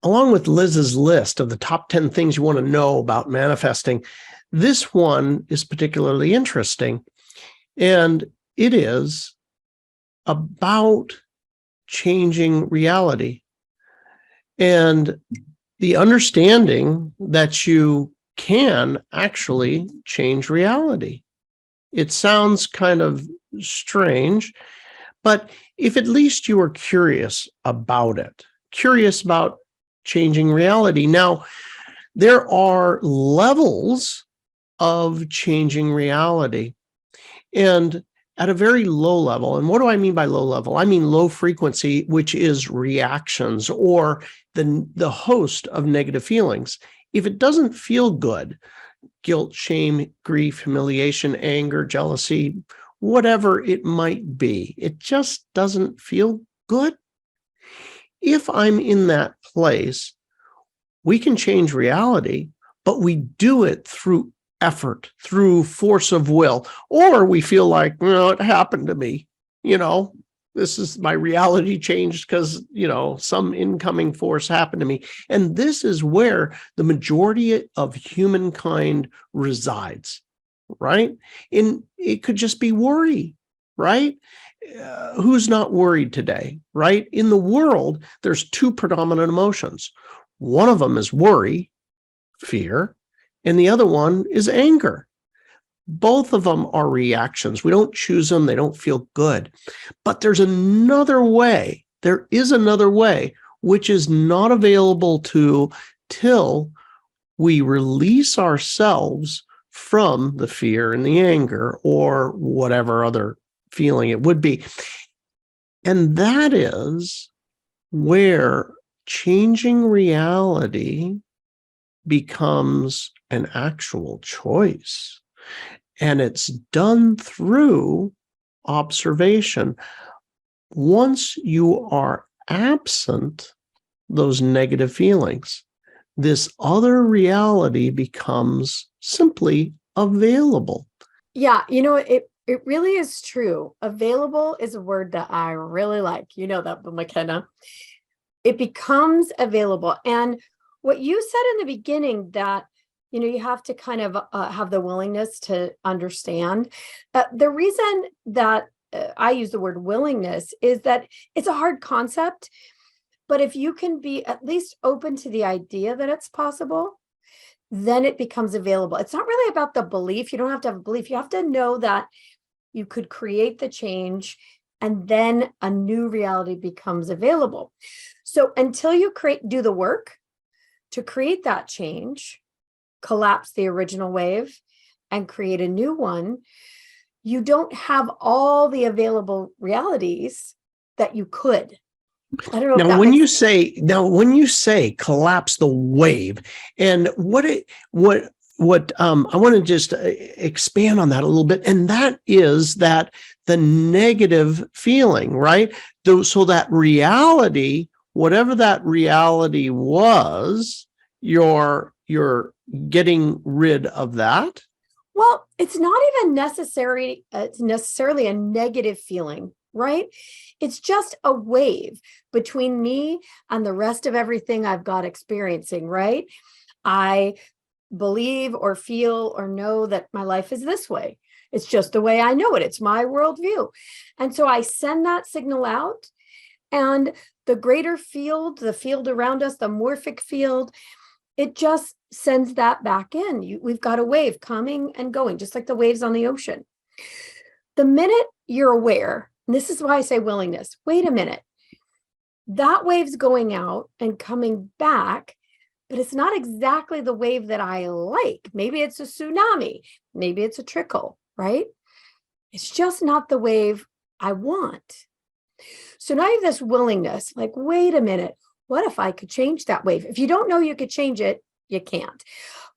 along with Liz's list of the top 10 things you want to know about manifesting, this one is particularly interesting. And it is about changing reality and the understanding that you can actually change reality. It sounds kind of strange, but if at least you are curious about it, curious about changing reality. Now, there are levels of changing reality. And at a very low level, and what do I mean by low level? I mean low frequency, which is reactions or the host of negative feelings. If it doesn't feel good, guilt, shame, grief, humiliation, anger, jealousy, whatever it might be, it just doesn't feel good. If I'm in that place, we can change reality, but we do it through effort, through force of will, or we feel like, it happened to me. This is my reality changed because, some incoming force happened to me. And this is where the majority of humankind resides, right? It could just be worry, right? Who's not worried today, right? In the world, there's two predominant emotions. One of them is worry, fear, and the other one is anger. Both of them are reactions. We don't choose them. They don't feel good. But there's another way. There is another way, which is not available till we release ourselves from the fear and the anger or whatever other feeling it would be. And that is where changing reality becomes an actual choice. And it's done through observation. Once you are absent those negative feelings, this other reality becomes simply available. Yeah, it really is true. Available is a word that I really like. You know that, McKenna. It becomes available. And what you said in the beginning, that you have to kind of have the willingness to understand. The reason that I use the word willingness is that it's a hard concept, but if you can be at least open to the idea that it's possible, then it becomes available. It's not really about the belief. You don't have to have a belief. You have to know that you could create the change, and then a new reality becomes available. So until you do the work to create that change, collapse the original wave and create a new one, you don't have all the available realities that you could. I don't know. Now, when you say collapse the wave, and what I want to just expand on that a little bit, and that is that the negative feeling, right? So that reality, whatever that reality was, you're getting rid of that. Well, it's not even necessarily a negative feeling, right? It's just a wave between me and the rest of everything I've got experiencing, right? I believe or feel or know that my life is this way. It's just the way I know it. It's my worldview. And so I send that signal out, and the greater field, the field around us, the morphic field, it just sends that back in. We've got a wave coming and going, just like the waves on the ocean. The minute you're aware, and this is why I say willingness, wait a minute, that wave's going out and coming back, but it's not exactly the wave that I like. Maybe it's a tsunami, maybe it's a trickle, right? It's just not the wave I want. So now you have this willingness, like, wait a minute, what if I could change that wave? If you don't know you could change it, you can't.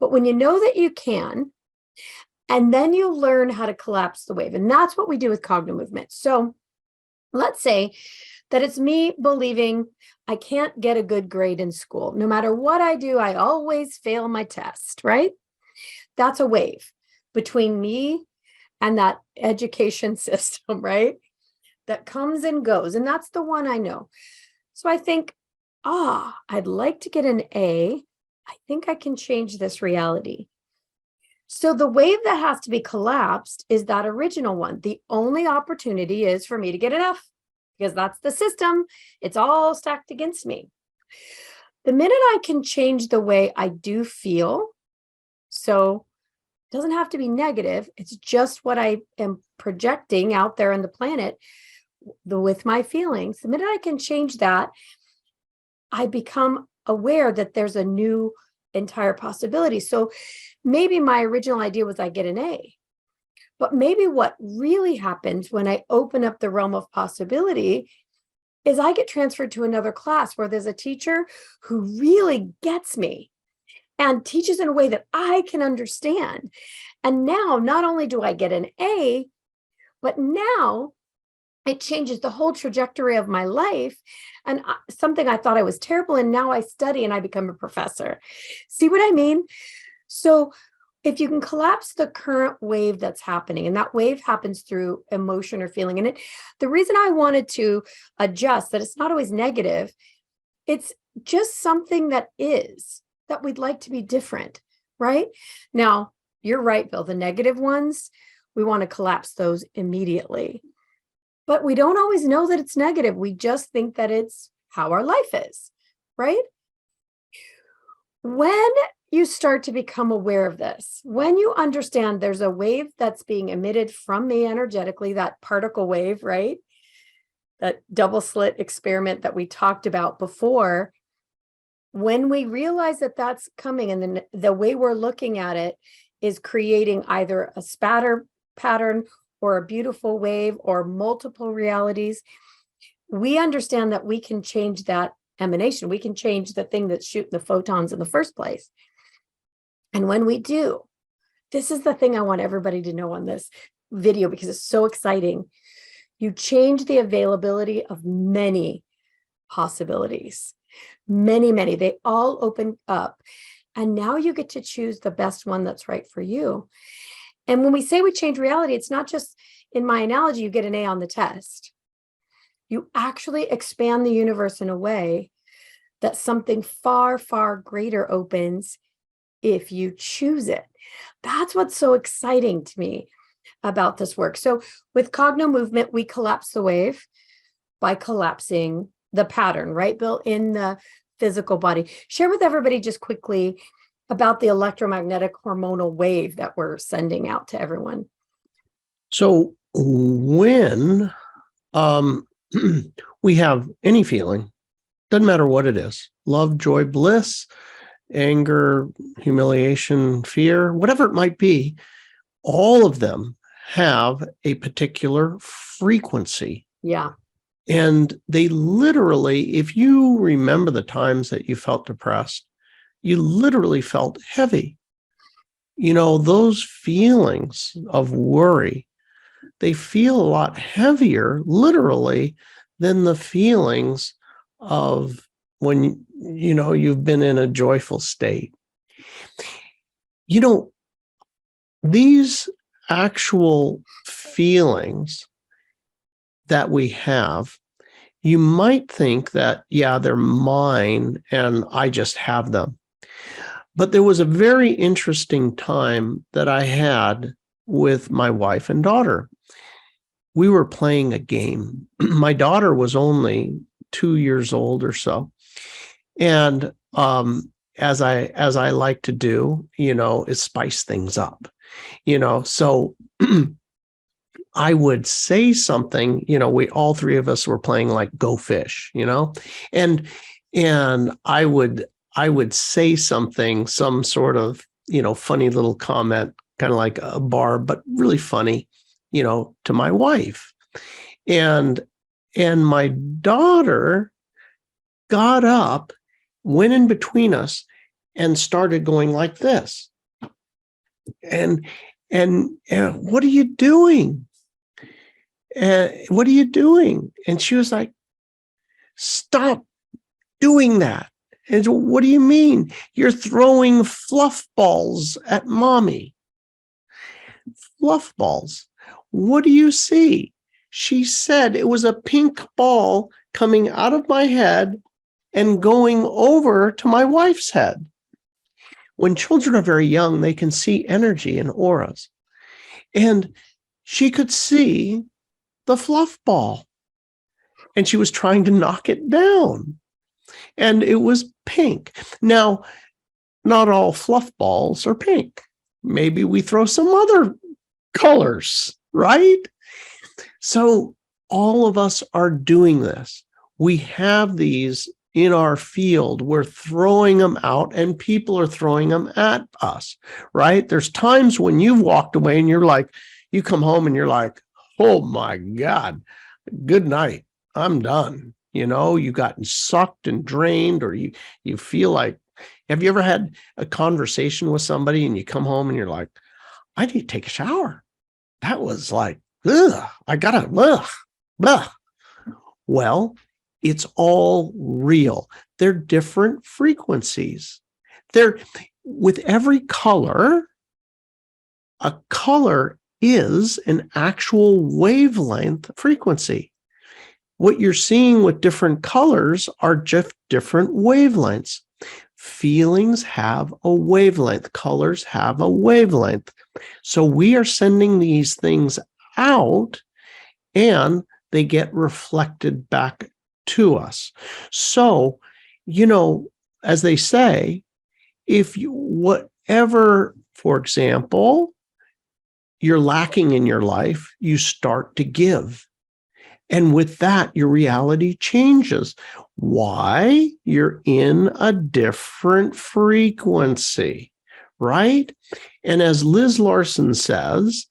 But when you know that you can, and then you learn how to collapse the wave, and that's what we do with Cognomovement. So let's say that it's me believing I can't get a good grade in school. No matter what I do, I always fail my test, right? That's a wave between me and that education system, right? That comes and goes. And that's the one I know. So I think I'd like to get an A. I think I can change this reality. So the wave that has to be collapsed is that original one. The only opportunity is for me to get an F, because that's the system. It's all stacked against me. The minute I can change the way I do feel, so it doesn't have to be negative, it's just what I am projecting out there in the planet with my feelings. The minute I can change that, I become aware that there's a new entire possibility. So maybe my original idea was I get an A, but maybe what really happens when I open up the realm of possibility is I get transferred to another class where there's a teacher who really gets me and teaches in a way that I can understand. And now not only do I get an A, but now it changes the whole trajectory of my life. And something I thought I was terrible in, now I study and I become a professor. See what I mean? So if you can collapse the current wave that's happening, and that wave happens through emotion or feeling, and the reason I wanted to adjust that it's not always negative, it's just something that is, that we'd like to be different, right? Now, you're right, Bill, the negative ones, we want to collapse those immediately. But we don't always know that it's negative. We just think that it's how our life is, right? When you start to become aware of this, when you understand there's a wave that's being emitted from me energetically, that particle wave, right? That double slit experiment that we talked about before, when we realize that that's coming and then the way we're looking at it is creating either a spatter pattern or a beautiful wave or multiple realities, we understand that we can change that emanation. We can change the thing that's shooting the photons in the first place. And when we do, this is the thing I want everybody to know on this video because it's so exciting. You change the availability of many possibilities. Many, many. They all open up. And now you get to choose the best one that's right for you. And when we say we change reality, it's not just in my analogy, you get an A on the test. You actually expand the universe in a way that something far, far greater opens if you choose it. That's what's so exciting to me about this work. So with Cognomovement, we collapse the wave by collapsing the pattern, right, Bill, in the physical body. Share with everybody just quickly about the electromagnetic hormonal wave that we're sending out to everyone. So when we have any feeling, doesn't matter what it is, love, joy, bliss, anger, humiliation, fear, whatever it might be, all of them have a particular frequency. Yeah. And they literally, if you remember the times that you felt depressed, you literally felt heavy. You know, those feelings of worry, they feel a lot heavier, literally, than the feelings of when, you know, you've been in a joyful state. You know, these actual feelings that we have, you might think that, yeah, they're mine and I just have them. But there was a very interesting time that I had with my wife and daughter. We were playing a game. My daughter was only 2 years old or so. And as I like to do, you know, is spice things up, you know, so I would say something, you know, all three of us were playing like Go Fish, you know, and I would say something, some sort of, you know, funny little comment, kind of like a bar, but really funny, you know, to my wife. And my daughter got up, went in between us and started going like this. And what are you doing? What are you doing? And she was like, stop doing that. And so, what do you mean? You're throwing fluff balls at mommy. Fluff balls. What do you see? She said it was a pink ball coming out of my head and going over to my wife's head. When children are very young, they can see energy and auras. And she could see the fluff ball, and she was trying to knock it down. And it was pink. Now, not all fluff balls are pink. Maybe we throw some other colors, right? So all of us are doing this. We have these in our field. We're throwing them out, and people are throwing them at us, right? There's times when you've walked away and you're like, you come home and you're like, oh my God, good night. I'm done. You've gotten sucked and drained, or you feel like, have you ever had a conversation with somebody and you come home and you're like, I need to take a shower. That was like, ugh, I gotta, ugh, ugh. Well, it's all real. They're different frequencies. They're with every color, a color is an actual wavelength frequency. What you're seeing with different colors are just different wavelengths. Feelings have a wavelength. Colors have a wavelength. So we are sending these things out, and they get reflected back to us. So, as they say, if you, whatever, for example, you're lacking in your life, you start to give. And with that, your reality changes. Why? You're in a different frequency, right? And as Liz Larson says,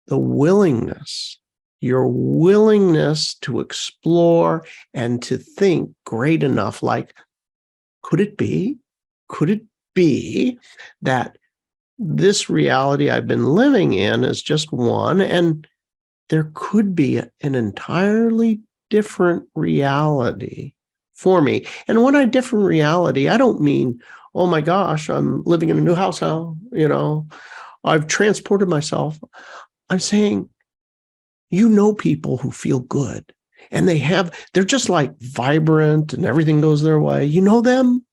the willingness, your willingness to explore and to think great enough, like, could it be that this reality I've been living in is just one, and there could be an entirely different reality for me. And when I different reality, I don't mean, oh my gosh, I'm living in a new house now, I've transported myself. I'm saying, people who feel good, and they're just like vibrant and everything goes their way. You know them?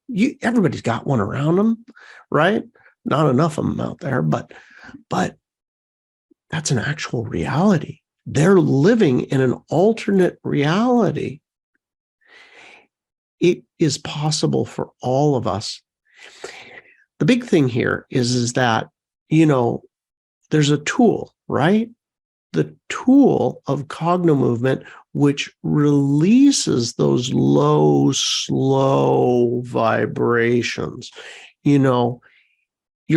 Everybody's got one around them, right? Not enough of them out there, but that's an actual reality. They're living in an alternate reality. It is possible for all of us. The big thing here is that, there's a tool, right? The tool of Cognomovement, which releases those low, slow vibrations. You're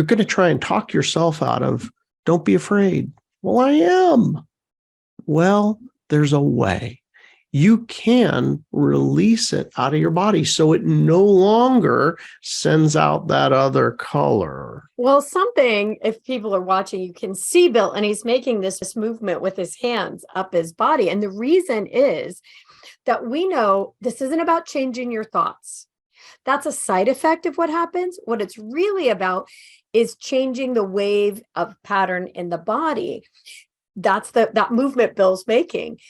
going to try and talk yourself out of, don't be afraid. Well, I am. Well, there's a way. You can release it out of your body so it no longer sends out that other color. Well, something, if people are watching, you can see Bill, and he's making this movement with his hands up his body. And the reason is that we know this isn't about changing your thoughts. That's a side effect of what happens. What it's really about is changing the wave of pattern in the body. That's that movement Bill's making.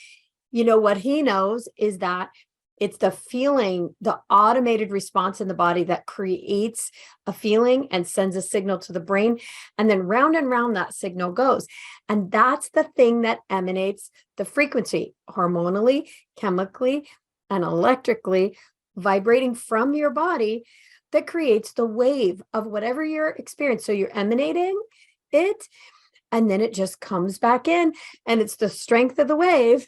What he knows is that it's the feeling, the automated response in the body that creates a feeling and sends a signal to the brain. And then round and round that signal goes. And that's the thing that emanates the frequency hormonally, chemically, and electrically vibrating from your body that creates the wave of whatever you're experiencing. So you're emanating it, and then it just comes back in, and it's the strength of the wave.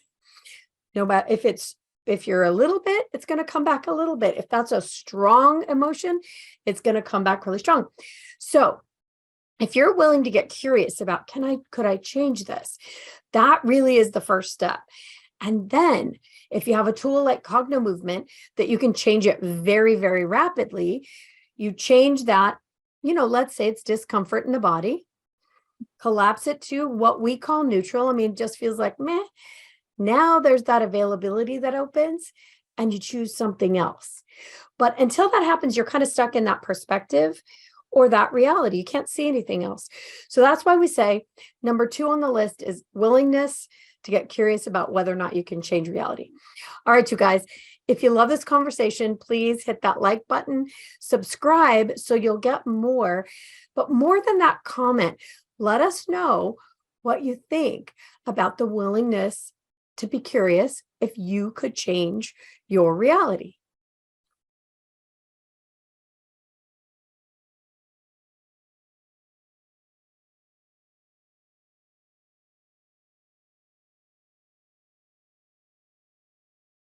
No matter if you're a little bit, it's going to come back a little bit. If that's a strong emotion, it's going to come back really strong. So if you're willing to get curious about, could I change this? That really is the first step. And then if you have a tool like Cognomovement that you can change it very, very rapidly, you change that, let's say it's discomfort in the body, collapse it to what we call neutral. It just feels like meh. Now there's that availability that opens, and you choose something else. But until that happens, you're kind of stuck in that perspective or that reality. You can't see anything else. So that's why we say number 2 on the list is willingness to get curious about whether or not you can change reality. All right, you guys, If you love this conversation, please hit that like button, subscribe so you'll get more. But more than that, comment. Let us know what you think about the willingness to be curious if you could change your reality.